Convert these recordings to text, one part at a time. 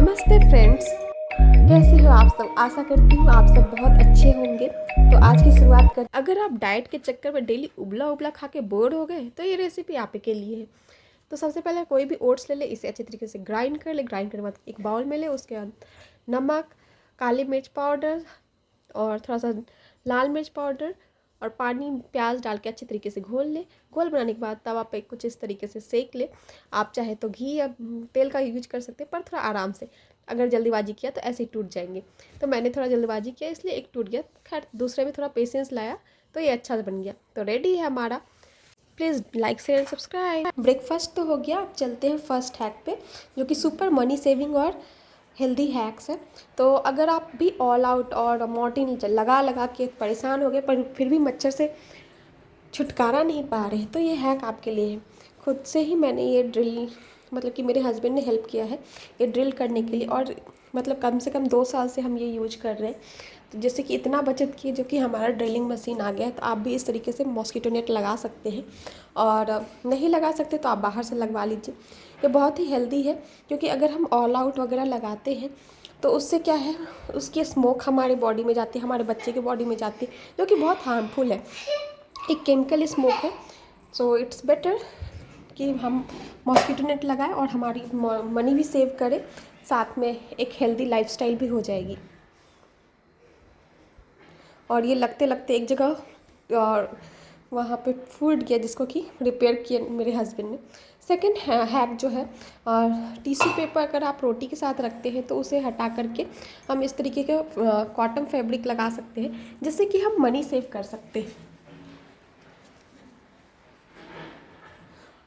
नमस्ते फ्रेंड्स, कैसे हो आप सब। आशा करती हूँ आप सब बहुत अच्छे होंगे। तो आज की शुरुआत कर, अगर आप डाइट के चक्कर में डेली उबला उबला खा के बोर हो गए तो ये रेसिपी आप ही के लिए है। तो सबसे पहले कोई भी ओट्स ले ले, इसे अच्छे तरीके से ग्राइंड कर ले। ग्राइंड करने के बाद एक बाउल में ले, उसके बाद नमक, काली मिर्च पाउडर और थोड़ा सा लाल मिर्च पाउडर और पानी प्याज डाल के अच्छे तरीके से घोल ले। घोल बनाने के बाद तवा पे कुछ इस तरीके से सेक ले। आप चाहे तो घी या तेल का यूज कर सकते हैं, पर थोड़ा आराम से। अगर जल्दीबाजी किया तो ऐसे ही टूट जाएंगे। तो मैंने थोड़ा जल्दीबाजी किया इसलिए एक टूट गया। खैर दूसरे में थोड़ा पेशेंस लाया तो ये अच्छा बन गया। तो रेडी है हमारा। Please like share subscribe. Breakfast तो हो गया, अब चलते हैं फर्स्ट हैक पे, जो कि सुपर मनी सेविंग और हेल्दी हैक्स है। तो अगर आप भी ऑल आउट और मॉर्टिन लगा के परेशान हो गए पर फिर भी मच्छर से छुटकारा नहीं पा रहे, तो ये हैक आपके लिए है। खुद से ही मैंने ये ड्रिल, मतलब कि मेरे हस्बैंड ने हेल्प किया है ये ड्रिल करने के लिए, और मतलब कम से कम 2 साल से हम ये यूज कर रहे हैं। तो जैसे कि इतना बचत किए जो कि हमारा ड्रिलिंग मशीन आ गया है। तो आप भी इस तरीके से मॉस्किटो नेट लगा सकते हैं, और नहीं लगा सकते तो आप बाहर से लगवा लीजिए। ये बहुत ही हेल्दी है, क्योंकि अगर हम ऑल आउट वगैरह लगाते हैं तो उससे क्या है, उसकी स्मोक हमारे बॉडी में जाती है, हमारे बच्चे के बॉडी में जाती है, जो कि बहुत हार्मफुल है। एक केमिकल स्मोक है। सो इट्स बेटर कि हम मॉस्किटो नेट लगाएं और हमारी मनी भी सेव करें, साथ में एक हेल्दी लाइफस्टाइल भी हो जाएगी। और ये लगते लगते एक जगह और वहाँ पे फूट गया, जिसको कि रिपेयर किया मेरे हस्बैंड ने। सेकंड हैक जो है, और टिश्यू पेपर अगर आप रोटी के साथ रखते हैं तो उसे हटा करके हम इस तरीके का कॉटन फैब्रिक लगा सकते हैं, जिससे कि हम मनी सेव कर सकते हैं।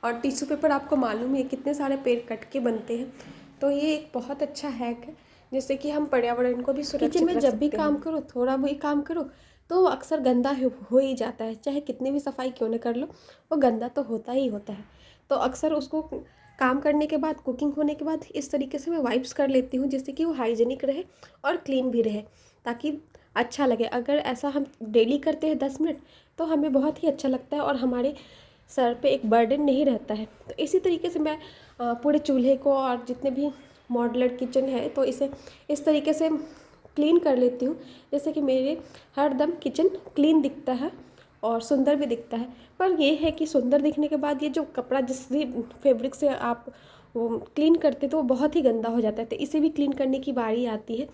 और टिश्यू पेपर आपको मालूम है कितने सारे पेड़ कट के बनते हैं। तो ये एक बहुत अच्छा हैक है, जिससे कि हम पर्यावरण को भी सुरक्षित किचन में जब भी काम करो, थोड़ा भी काम करो, तो अक्सर गंदा हो ही जाता है। चाहे कितनी भी सफाई क्यों न कर लो, वो गंदा तो होता ही होता है। तो अक्सर उसको काम करने के बाद, कुकिंग होने के बाद इस तरीके से मैं वाइप्स कर लेती हूँ, जिससे कि वो हाइजीनिक रहे और क्लीन भी रहे, ताकि अच्छा लगे। अगर ऐसा हम डेली करते हैं 10 मिनट, तो हमें बहुत ही अच्छा लगता है और हमारे सर पे एक बर्डन नहीं रहता है। तो इसी तरीके से मैं पूरे चूल्हे को और जितने भी मॉड्यूलर किचन है तो इसे इस तरीके से क्लीन कर लेती हूँ, जैसे कि मेरे हर दम किचन क्लीन दिखता है और सुंदर भी दिखता है। पर ये है कि सुंदर दिखने के बाद ये जो कपड़ा जिस भी फैब्रिक से आप वो क्लीन करते तो वो बहुत ही गंदा हो जाता है। तो इसे भी क्लीन करने की बारी आती है।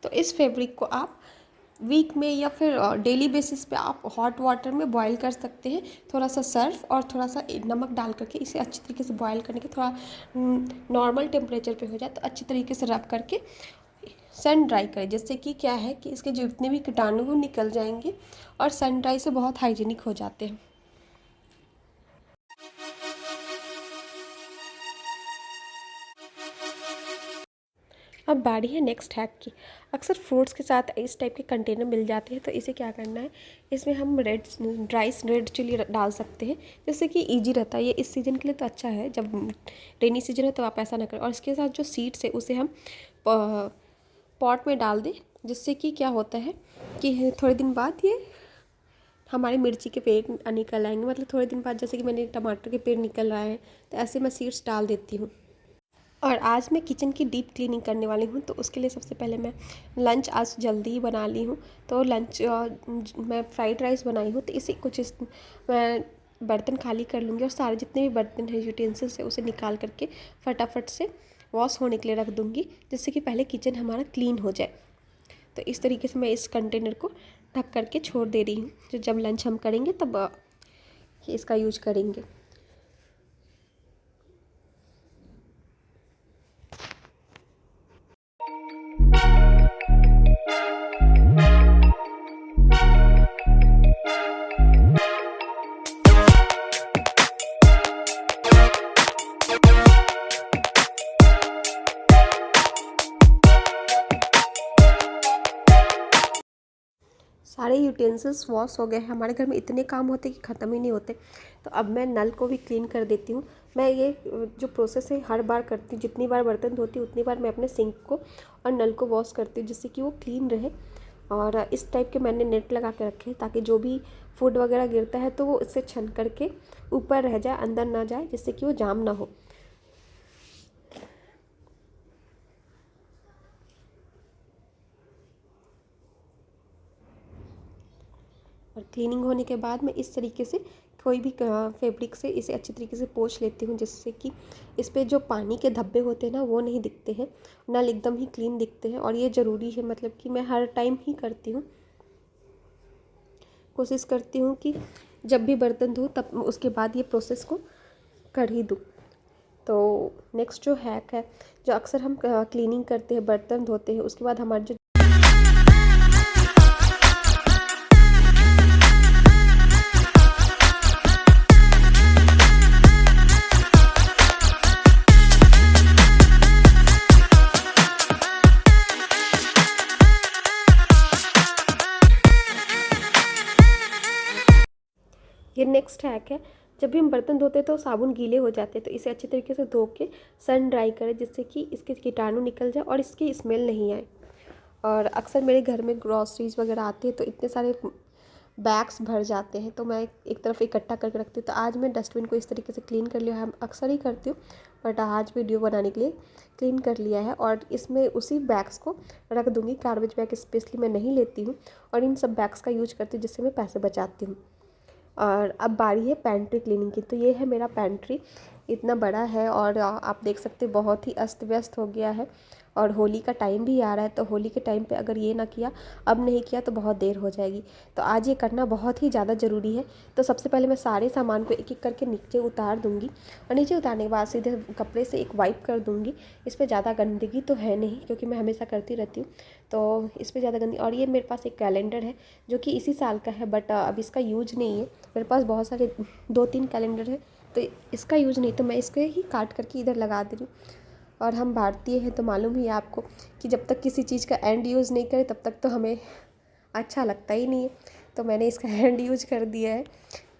तो इस फैब्रिक को आप वीक में या फिर डेली बेसिस पे आप हॉट वाटर में बॉईल कर सकते हैं। थोड़ा सा सर्फ और थोड़ा सा नमक डाल करके इसे अच्छी तरीके से बॉईल करने के, थोड़ा नॉर्मल टेम्परेचर पे हो जाए तो अच्छी तरीके से रब करके सन ड्राई करें, जिससे कि क्या है कि इसके जितने भी कीटाणु वो निकल जाएंगे, और सन ड्राई से बहुत हाइजीनिक हो जाते हैं। अब बारी है नेक्स्ट हैक की। अक्सर फ्रूट्स के साथ इस टाइप के कंटेनर मिल जाते हैं, तो इसे क्या करना है, इसमें हम रेड चिली डाल सकते हैं, जिससे कि इजी रहता है। ये इस सीज़न के लिए तो अच्छा है, जब रेनी सीजन है तो आप ऐसा ना करें। और इसके साथ जो सीड्स है उसे हम पॉट में डाल दें, जिससे कि क्या होता है कि थोड़े दिन बाद ये हमारे मिर्ची के पेड़ निकल आएंगे। मतलब थोड़े दिन बाद, जैसे कि मैंने टमाटर के पेड़ निकल रहे हैं, तो ऐसे मैं सीड्स डाल देती हूँ। और आज मैं किचन की डीप क्लीनिंग करने वाली हूँ, तो उसके लिए सबसे पहले मैं लंच आज जल्दी ही बना ली हूँ। तो लंच मैं फ्राइड राइस बनाई हूँ, तो इसी मैं बर्तन खाली कर लूँगी, और सारे जितने भी बर्तन हैं, यूटेंसिल्स है, उसे निकाल करके फटाफट से वॉश होने के लिए रख दूँगी, जिससे कि पहले किचन हमारा क्लीन हो जाए। तो इस तरीके से मैं इस कंटेनर को ढक करके छोड़ दे रही हूँ, जो जब लंच हम करेंगे तब इसका यूज करेंगे। सारे यूटेंसिल्स वॉश हो गए हैं। हमारे घर में इतने काम होते कि ख़त्म ही नहीं होते। तो अब मैं नल को भी क्लीन कर देती हूँ। मैं ये जो प्रोसेस है हर बार करती हूँ, जितनी बार बर्तन धोती हूँ उतनी बार मैं अपने सिंक को और नल को वॉश करती हूँ, जिससे कि वो क्लीन रहे और इस टाइप के मैंने नेट लगा के रखे हैं ताकि जो भी फूड वगैरह गिरता है तो वो इससे छन करके ऊपर रह जाए, अंदर ना जाए, जिससे कि वो जाम ना हो। और क्लीनिंग होने के बाद मैं इस तरीके से कोई भी फैब्रिक से इसे अच्छी तरीके से पोंछ लेती हूँ, जिससे कि इस पे जो पानी के धब्बे होते हैं ना वो नहीं दिखते हैं, नल एकदम ही क्लीन दिखते हैं। और ये ज़रूरी है, मतलब कि मैं हर टाइम ही करती हूँ, कोशिश करती हूँ कि जब भी बर्तन धोऊँ तब उसके बाद ये प्रोसेस को कर ही दूँ। तो नेक्स्ट जो हैक है, जो अक्सर हम क्लीनिंग करते हैं, बर्तन धोते हैं, उसके बाद हमारे जो ये नेक्स्ट हैक है, जब भी हम बर्तन धोते हैं तो साबुन गीले हो जाते हैं, तो इसे अच्छी तरीके से धो के सन ड्राई करें, जिससे कि इसके कीटाणु निकल जाए और इसकी स्मेल नहीं आए। और अक्सर मेरे घर में ग्रॉसरीज वगैरह आती है तो इतने सारे बैग्स भर जाते हैं, तो मैं एक तरफ इकट्ठा करके रखती हूँ। तो आज मैं डस्टबिन को इस तरीके से क्लीन कर लिया है, हम अक्सर ही करती हूँ, बट आज वीडियो बनाने के लिए क्लीन कर लिया है। और इसमें उसी बैग्स को रख दूँगी, गार्बेज बैग स्पेशली मैं नहीं लेती हूँ और इन सब बैग्स का यूज करती हूँ, जिससे मैं पैसे बचाती हूँ। और अब बारी है पैंट्री क्लीनिंग की। तो ये है मेरा पैंट्री, इतना बड़ा है और आप देख सकते हैं बहुत ही अस्त व्यस्त हो गया है। और होली का टाइम भी आ रहा है, तो होली के टाइम पे अगर ये ना किया, अब नहीं किया तो बहुत देर हो जाएगी। तो आज ये करना बहुत ही ज़्यादा ज़रूरी है। तो सबसे पहले मैं सारे सामान को एक एक करके नीचे उतार दूँगी और नीचे उतारने के बाद सीधे कपड़े से एक वाइप कर दूँगी। इस पर ज़्यादा गंदगी तो है नहीं, क्योंकि मैं हमेशा करती रहती हूँ, तो इस पर ज़्यादा गंदगी। और ये मेरे पास एक कैलेंडर है जो कि इसी साल का है, बट अब इसका यूज नहीं है। मेरे पास बहुत सारे 2-3 कैलेंडर है, तो इसका यूज नहीं, तो मैं इसको ही काट करके इधर लगा दे रही हूँ। और हम भारतीय हैं तो मालूम ही है आपको कि जब तक किसी चीज़ का एंड यूज़ नहीं करें तब तक तो हमें अच्छा लगता ही नहीं है। तो मैंने इसका एंड यूज कर दिया है,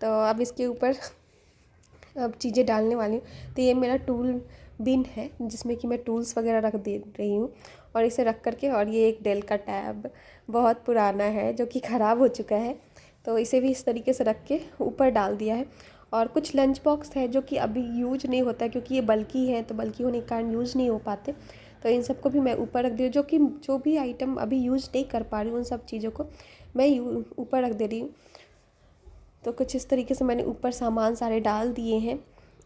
तो अब इसके ऊपर अब चीज़ें डालने वाली हूँ। तो ये मेरा टूल बिन है, जिसमें कि मैं टूल्स वगैरह रख दे रही हूँ। और इसे रख करके, और ये एक डेल का टैब बहुत पुराना है जो कि ख़राब हो चुका है, तो इसे भी इस तरीके से रख के ऊपर डाल दिया है। और कुछ लंच बॉक्स है जो कि अभी यूज नहीं होता है, क्योंकि ये बल्कि है, तो बल्कि होने के कारण यूज़ नहीं हो पाते, तो इन सबको भी मैं ऊपर रख दे रही हूँ। जो भी आइटम अभी यूज़ नहीं कर पा रही हूँ, उन सब चीज़ों को मैं ऊपर रख दे रही हूँ। तो कुछ इस तरीके से मैंने ऊपर सामान सारे डाल दिए हैं।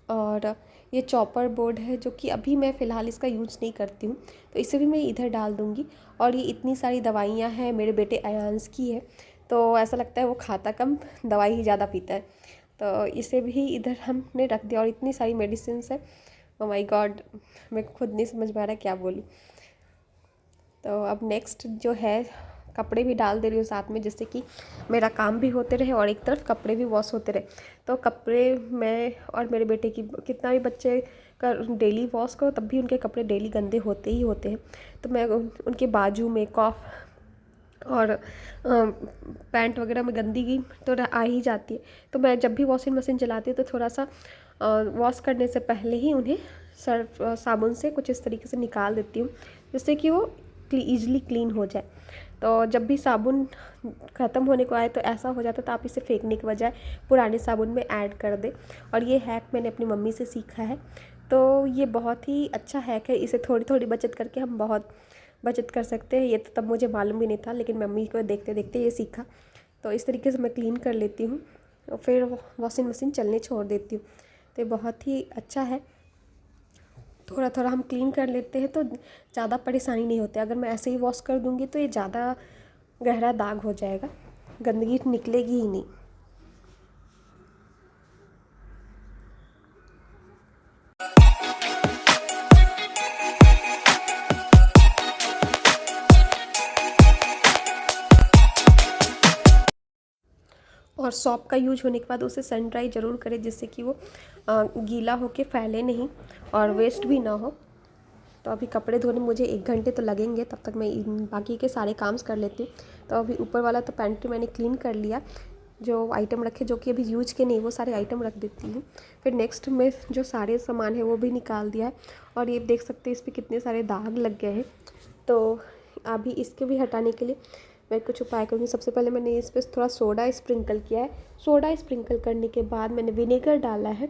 और ये चॉपर बोर्ड है जो कि अभी मैं फ़िलहाल इसका यूज़ नहीं करती हूँ, तो इसे भी मैं इधर डाल दूँगी। और ये इतनी सारी दवाइयाँ हैं, मेरे बेटे अयांश की है, तो ऐसा लगता है वो खाता कम, दवाई ही ज़्यादा पीता है, तो इसे भी इधर हमने रख दिया। और इतनी सारी मेडिसिन है, ओ माय गॉड, मैं खुद नहीं समझ पा रहा क्या बोलूँ। तो अब नेक्स्ट जो है, कपड़े भी डाल दे रही हूँ साथ में, जिससे कि मेरा काम भी होते रहे और एक तरफ कपड़े भी वॉश होते रहे। तो कपड़े मैं और मेरे बेटे की, कितना भी बच्चे का डेली वॉश करो तब भी उनके कपड़े डेली गंदे होते ही होते हैं। तो मैं उनके बाजू में कॉफ और पैंट वगैरह में गंदगी तो आ ही जाती है, तो मैं जब भी वॉशिंग मशीन चलाती हूँ तो थोड़ा सा वॉश करने से पहले ही उन्हें सर्फ साबुन से कुछ इस तरीके से निकाल देती हूँ, जिससे कि वो ईजिली क्लीन हो जाए। तो जब भी साबुन ख़त्म होने को आए तो ऐसा हो जाता है, तो आप इसे फेंकने के बजाय पुराने साबुन में ऐड कर दें। और ये हैक मैंने अपनी मम्मी से सीखा है, तो ये बहुत ही अच्छा हैक है। इसे थोड़ी थोड़ी बचत करके हम बहुत बचत कर सकते हैं। ये तो तब मुझे मालूम भी नहीं था, लेकिन मम्मी को देखते देखते ये सीखा। तो इस तरीके से मैं क्लीन कर लेती हूँ और फिर वॉशिंग मशीन चलने छोड़ देती हूँ। तो ये बहुत ही अच्छा है, थोड़ा थोड़ा हम क्लीन कर लेते हैं तो ज़्यादा परेशानी नहीं होती। अगर मैं ऐसे ही वॉश कर दूँगी तो ये ज़्यादा गहरा दाग हो जाएगा, गंदगी निकलेगी ही नहीं। और सॉप का यूज होने के बाद उसे सन ड्राई ज़रूर करें, जिससे कि वो गीला होके फैले नहीं और वेस्ट भी ना हो। तो अभी कपड़े धोने मुझे 1 घंटे तो लगेंगे, तब तक मैं बाकी के सारे काम कर लेती हूँ। तो अभी ऊपर वाला तो पैंट्री मैंने क्लीन कर लिया, जो आइटम रखे जो कि अभी यूज के नहीं, वो सारे आइटम रख देती हूँ। फिर नेक्स्ट में जो सारे सामान है वो भी निकाल दिया है। और ये देख सकते हैं इस पर कितने सारे दाग लग गए हैं, तो अभी इसके भी हटाने के लिए मैं कुछ उपाय करूँगी। सबसे पहले मैंने इस पर थोड़ा सोडा स्प्रिंकल किया है। सोडा स्प्रिंकल करने के बाद मैंने विनेगर डाला है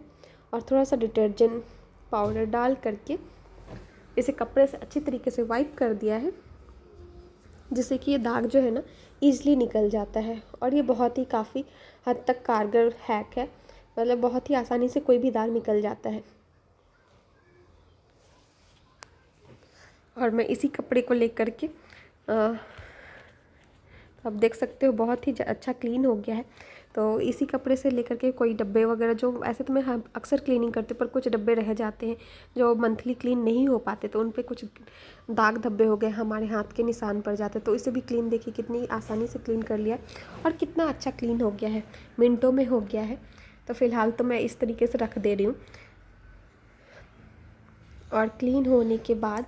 और थोड़ा सा डिटर्जेंट पाउडर डाल करके इसे कपड़े से अच्छी तरीके से वाइप कर दिया है, जिससे कि ये दाग जो है ना ईज़िली निकल जाता है। और ये बहुत ही काफ़ी हद तक कारगर हैक है, मतलब बहुत ही आसानी से कोई भी दाग निकल जाता है। और मैं इसी कपड़े को लेकर के आप देख सकते हो बहुत ही अच्छा क्लीन हो गया है। तो इसी कपड़े से लेकर के कोई डब्बे वगैरह जो ऐसे तो मैं अक्सर क्लीनिंग करती हूँ, पर कुछ डब्बे रह जाते हैं जो मंथली क्लीन नहीं हो पाते, तो उन पे कुछ दाग धब्बे हो गए, हमारे हाथ के निशान पड़ जाते, तो इसे भी क्लीन देखिए कितनी आसानी से क्लीन कर लिया और कितना अच्छा क्लीन हो गया है, मिनटों में हो गया है। तो फ़िलहाल तो मैं इस तरीके से रख दे रही हूँ। और क्लीन होने के बाद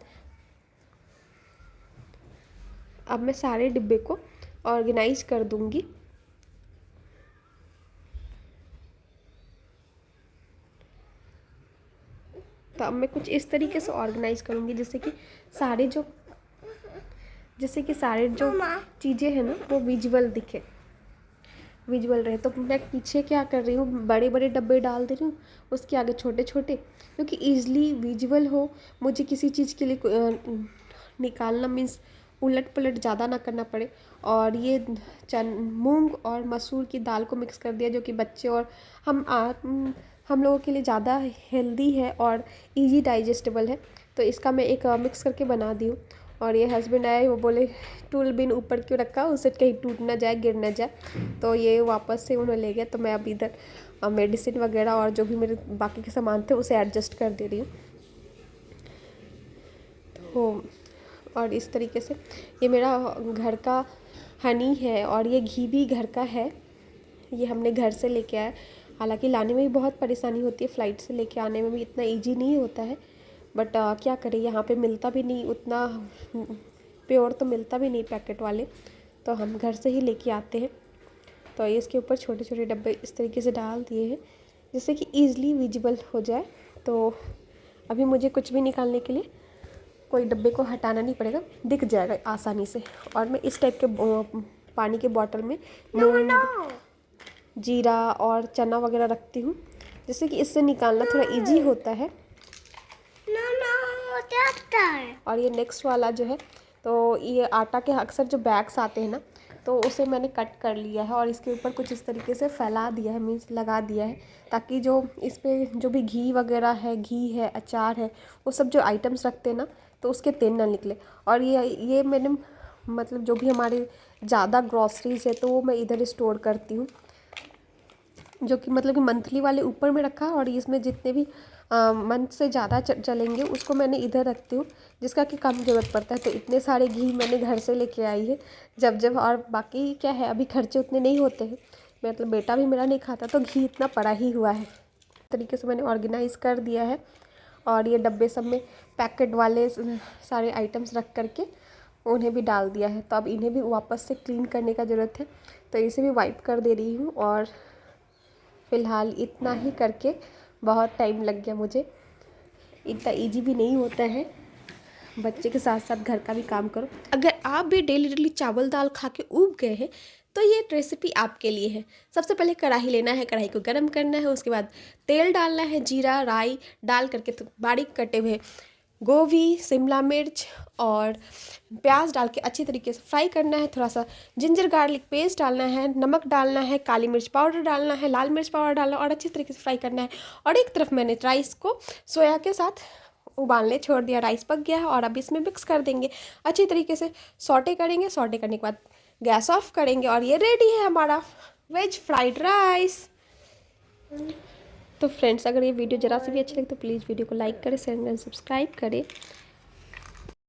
अब मैं सारे डिब्बे को ऑर्गेनाइज कर दूंगी। तो अब मैं कुछ इस तरीके से ऑर्गेनाइज करूंगी जिससे कि सारे जो चीज़ें हैं ना वो विजुअल दिखे, विजुअल रहे। तो मैं पीछे क्या कर रही हूँ, बड़े बड़े डब्बे डाल दे रही हूँ, उसके आगे छोटे छोटे, क्योंकि ईज़िली विजुअल हो। मुझे किसी चीज़ के लिए निकालना मीन्स उलट पलट ज़्यादा ना करना पड़े। और ये मूंग और मसूर की दाल को मिक्स कर दिया, जो कि बच्चे और हम लोगों के लिए ज़्यादा हेल्दी है और इजी डाइजेस्टेबल है। तो इसका मैं एक मिक्स करके बना दी हूँ। और ये हस्बैंड आए, वो बोले टूल बिन ऊपर क्यों रखा, उससे कहीं टूट ना जाए, गिर ना जाए, तो ये वापस से उन्हें ले गया। तो मैं अब इधर मेडिसिन वगैरह और जो भी मेरे बाकी के सामान थे उसे एडजस्ट कर दे रही हूँ। तो और इस तरीके से ये मेरा घर का हनी है और ये घी भी घर का है, ये हमने घर से लेके आए। हालांकि लाने में भी बहुत परेशानी होती है, फ़्लाइट से लेके आने में भी इतना इजी नहीं होता है, बट क्या करें, यहाँ पे मिलता भी नहीं उतना प्योर, तो मिलता भी नहीं पैकेट वाले, तो हम घर से ही लेके आते हैं। तो इसके ऊपर छोटे छोटे डब्बे इस तरीके से डाल दिए हैं जिससे कि ईज़िली विजिबल हो जाए। तो अभी मुझे कुछ भी निकालने के लिए कोई डब्बे को हटाना नहीं पड़ेगा, दिख जाएगा आसानी से। और मैं इस टाइप के पानी के बॉटल में मूंग, जीरा और चना वगैरह रखती हूँ, जिससे कि इससे निकालना थोड़ा इजी होता है। और ये नेक्स्ट वाला जो है, तो ये आटा के अक्सर जो बैग्स आते हैं ना, तो उसे मैंने कट कर लिया है और इसके ऊपर कुछ इस तरीके से फैला दिया है, मीन्स लगा दिया है, ताकि जो इस पर जो भी घी वगैरह है, घी है, अचार है, वो सब जो आइटम्स रखते हैं ना, तो उसके तेल ना निकले। और ये मैंने मतलब जो भी हमारे ज़्यादा ग्रॉसरीज है तो वो मैं इधर स्टोर करती हूँ, जो कि मतलब कि मंथली वाले ऊपर में रखा है, और इसमें जितने भी मंथ से ज़्यादा चलेंगे उसको मैंने इधर रखती हूँ, जिसका कि कम ज़रूरत पड़ता है। तो इतने सारे घी मैंने घर से लेके आई है जब और बाकी क्या है, अभी खर्चे उतने नहीं होते हैं, मतलब बेटा भी मेरा नहीं खाता, तो घी इतना पड़ा ही हुआ है। तरीके से मैंने ऑर्गेनाइज़ कर दिया है। और ये डब्बे सब में पैकेट वाले सारे आइटम्स रख करके उन्हें भी डाल दिया है। तो अब इन्हें भी वापस से क्लीन करने का ज़रूरत है, तो इसे भी वाइप कर दे रही हूँ। और फ़िलहाल इतना ही करके बहुत टाइम लग गया मुझे, इतना इजी भी नहीं होता है, बच्चे के साथ साथ घर का भी काम करो। अगर आप भी डेली चावल दाल खा के ऊब गए हैं तो ये रेसिपी आपके लिए है। सबसे पहले कढ़ाई लेना है, कढ़ाई को गर्म करना है, उसके बाद तेल डालना है, जीरा राई डाल करके तो बारीक कटे हुए गोभी, शिमला मिर्च और प्याज डाल के अच्छी तरीके से फ्राई करना है। थोड़ा सा जिंजर गार्लिक पेस्ट डालना है, नमक डालना है, काली मिर्च पाउडर डालना है, लाल मिर्च पाउडर डालना है और अच्छी तरीके से फ्राई करना है। और एक तरफ मैंने राइस को सोया के साथ उबालने छोड़ दिया, राइस पक गया है और अब इसमें मिक्स कर देंगे, अच्छी तरीके से सॉटे करेंगे। सॉटे करने के बाद गैस ऑफ करेंगे और ये रेडी है हमारा वेज फ्राइड राइस। तो फ्रेंड्स, अगर ये वीडियो ज़रा सी भी अच्छी लगे तो प्लीज़ वीडियो को लाइक करें, शेयर करें, सब्सक्राइब करें